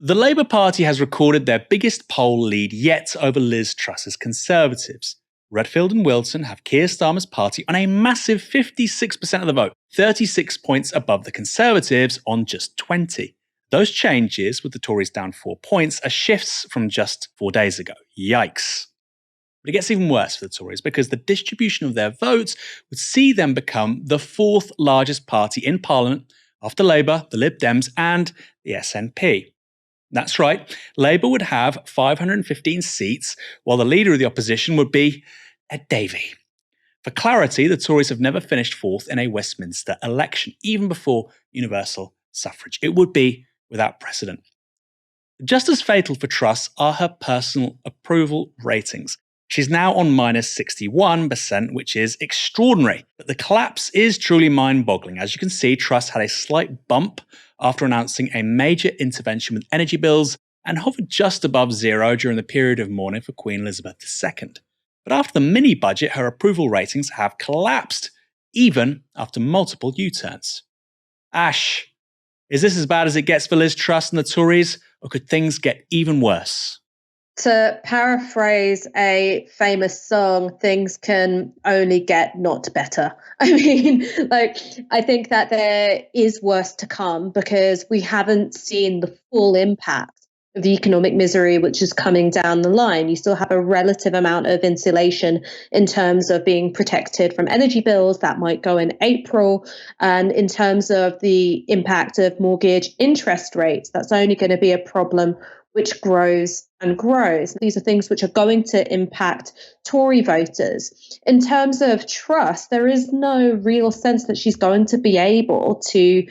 The Labour Party has recorded their biggest poll lead yet over Liz Truss's Conservatives. Redfield and Wilton have Keir Starmer's party on a massive 56% of the vote, 36 points above the Conservatives on just 20. Those changes, with the Tories down 4 points, are shifts from just 4 days ago. Yikes. But it gets even worse for the Tories because the distribution of their votes would see them become the fourth largest party in Parliament after Labour, the Lib Dems, and the SNP. That's right, Labour would have 515 seats, while the leader of the opposition would be Ed Davey. For clarity, the Tories have never finished fourth in a Westminster election, even before universal suffrage. It would be without precedent. Just as fatal for Truss are her personal approval ratings. She's now on minus 61%, which is extraordinary. But the collapse is truly mind-boggling. As you can see, Truss had a slight bump after announcing a major intervention with energy bills and hovered just above zero during the period of mourning for Queen Elizabeth II. But after the mini-budget, her approval ratings have collapsed, even after multiple U-turns. Ash, is this as bad as it gets for Liz Truss and the Tories, or could things get even worse? To paraphrase a famous song, things can only get not better. I mean, I think that there is worse to come because we haven't seen the full impact of the economic misery which is coming down the line. You still have a relative amount of insulation in terms of being protected from energy bills that might go in April. And in terms of the impact of mortgage interest rates, that's only going to be a problem which grows and grows. These are things which are going to impact Tory voters. In terms of Truss, there is no real sense that she's going to be able to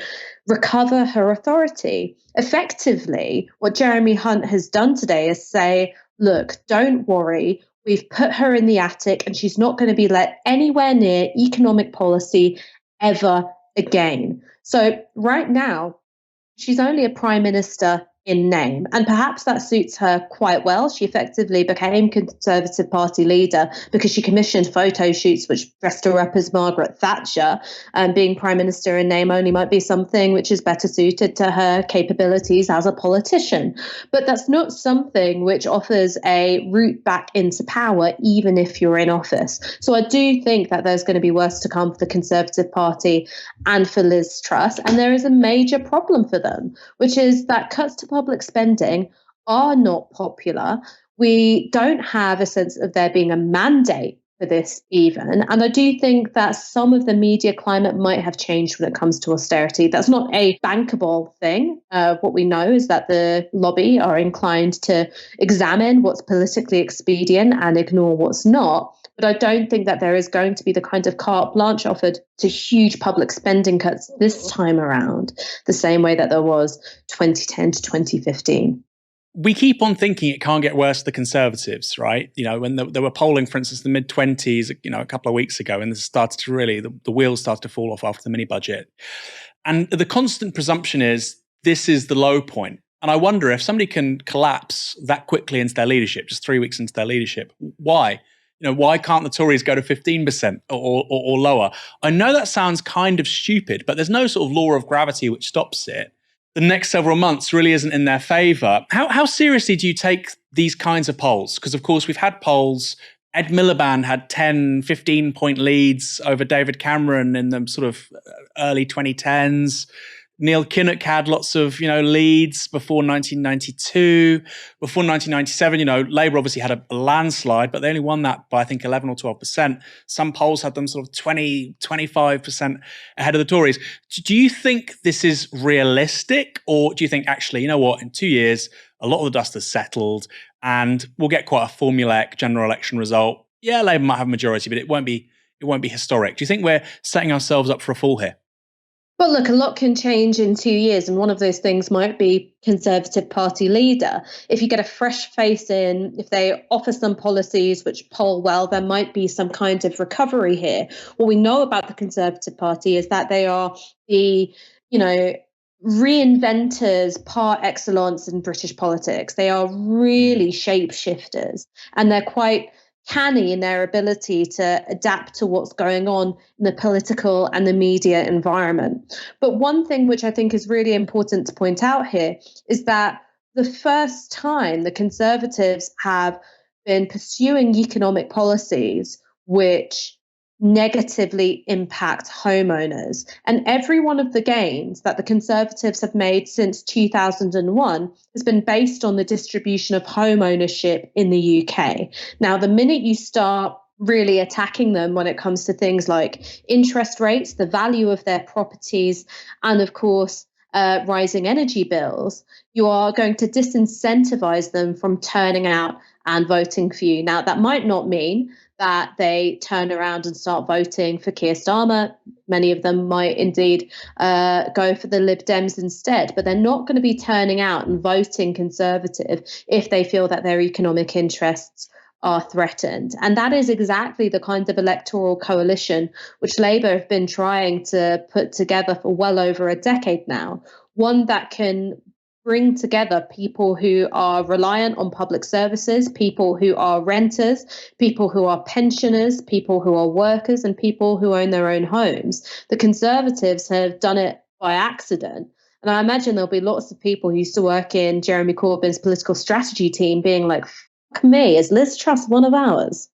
recover her authority. Effectively, what Jeremy Hunt has done today is say, look, don't worry, we've put her in the attic and she's not going to be let anywhere near economic policy ever again. So right now, she's only a prime minister in name, and perhaps that suits her quite well. She effectively became Conservative Party leader because she commissioned photo shoots which dressed her up as Margaret Thatcher, and being Prime Minister in name only might be something which is better suited to her capabilities as a politician. But that's not something which offers a route back into power, even if you're in office. So I do think that there's going to be worse to come for the Conservative Party and for Liz Truss, and there is a major problem for them, which is that cuts to public spending are not popular. We don't have a sense of there being a mandate for this even. And I do think that some of the media climate might have changed when it comes to austerity. That's not a bankable thing. What we know is that the lobby are inclined to examine what's politically expedient and ignore what's not. But I don't think that there is going to be the kind of carte blanche offered to huge public spending cuts this time around, the same way that there was 2010 to 2015. We keep on thinking it can't get worse for the Conservatives, right? You know, when they were polling, for instance, the mid-20s, a couple of weeks ago, and this started to really, the wheels started to fall off after the mini-budget. And the constant presumption is this is the low point. And I wonder if somebody can collapse that quickly into their leadership, just 3 weeks into their leadership, why? Why can't the Tories go to 15% or lower? I know that sounds kind of stupid, but there's no sort of law of gravity which stops it. The next several months really isn't in their favour. How seriously do you take these kinds of polls? Because, of course, we've had polls. Ed Miliband had 10, 15-point leads over David Cameron in the sort of early 2010s. Neil Kinnock had lots of, leads before 1992. Before 1997, Labour obviously had a landslide, but they only won that by, I think, 11 or 12%. Some polls had them sort of 20, 25% ahead of the Tories. Do you think this is realistic? Or do you think, actually, in 2 years, a lot of the dust has settled and we'll get quite a formulaic general election result? Yeah, Labour might have a majority, but it won't be historic. Do you think we're setting ourselves up for a fall here? Well, look, a lot can change in 2 years, and one of those things might be Conservative Party leader. If you get a fresh face in, if they offer some policies which poll well, there might be some kind of recovery here. What we know about the Conservative Party is that they are the, reinventors par excellence in British politics. They are really shapeshifters, and they're quite canny in their ability to adapt to what's going on in the political and the media environment. But one thing which I think is really important to point out here is that the first time the Conservatives have been pursuing economic policies which negatively impact homeowners. And every one of the gains that the Conservatives have made since 2001 has been based on the distribution of home ownership in the UK. Now, the minute you start really attacking them when it comes to things like interest rates, the value of their properties, and of course, rising energy bills, you are going to disincentivize them from turning out and voting for you. Now, that might not mean that they turn around and start voting for Keir Starmer. Many of them might indeed go for the Lib Dems instead, but they're not going to be turning out and voting Conservative if they feel that their economic interests are threatened. And that is exactly the kind of electoral coalition which Labour have been trying to put together for well over a decade now, one that can bring together people who are reliant on public services, people who are renters, people who are pensioners, people who are workers, and people who own their own homes. The Conservatives have done it by accident. And I imagine there'll be lots of people who used to work in Jeremy Corbyn's political strategy team being like, fuck me, is Liz Truss one of ours?